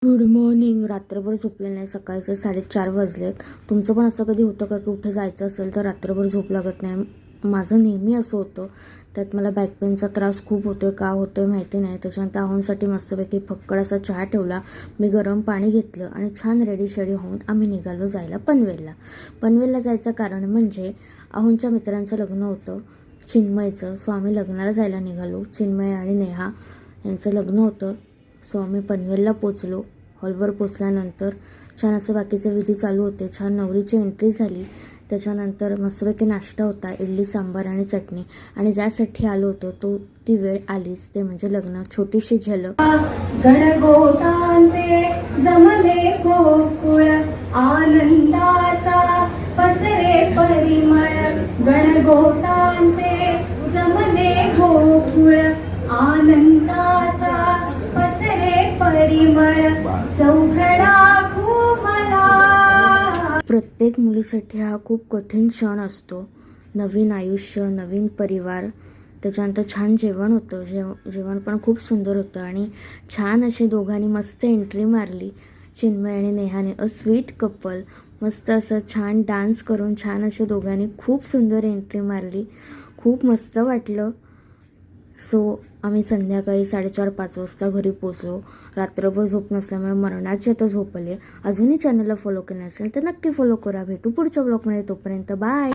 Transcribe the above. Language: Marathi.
Good morning. रात्रभर झोपले नाही. सकाळचे 4:30 वाजलेत. तुमचं पण असं कधी होतं का की कुठे जायचं असेल तर रात्रभर झोप लागत नाही? माझं नेहमी असं होतं. त्यात मला बॅक पेनचा त्रास खूप होतो आहे. का होतो आहे माहिती नाही. त्याच्यानंतर आहोंसाठी मस्तपैकी फक्कड असा चहा ठेवला. मी गरम पाणी घेतलं आणि छान रेडी शेडी होऊन आम्ही निघालो जायला पनवेलला. पनवेलला जायचं कारण म्हणजे आहोंच्या मित्रांचं लग्न होतं, चिन्मयचं. सो आम्ही लग्नाला जायला निघालो. चिन्मय आणि नेहा यांचं लग्न होतं. सो आम्ही पनवेलला पोचलो. हॉलवर पोचल्यानंतर छान असं बाकीचे विधी चालू होते. छान नवरीची एंट्री झाली. त्याच्यानंतर मस्तपैकी नाश्ता होता, इडली सांबार आणि चटणी. आणि ज्यासाठी आलो होतो ती वेळ आलीच, ते म्हणजे लग्न. छोटीशी झलक. गणगोतांचे जमले गोकुळ आनंदाचा पसरे परिमळ. गणगोतांचे जमले गोकुळ आनंदाचा पसरे परिमळ. चौघडा घुमला. प्रत्येक मुलीसाठी हा खूप कठीण क्षण असतो. नवीन आयुष्य, नवीन परिवार. त्याच्यानंतर छान जेवण होतं. जेवण पण खूप सुंदर होतं आणि छान अशी दोघांनी मस्त एंट्री मारली. चिन्मय आणि नेहाने अ स्वीट कपल. मस्त असं छान डान्स करून छान अशा दोघांनी खूप सुंदर एंट्री मारली. खूप मस्त वाटलं. सो आम्ही संध्याकाळी 4:30-5 वाजता घरी पोचलो. रात्रभर झोप नसल्यामुळे मरणाची आता झोप आली. अजूनही चॅनलला फॉलो केलं नसेल तर नक्की फॉलो करा. भेटू पुढच्या ब्लॉगमध्ये. तोपर्यंत बाय.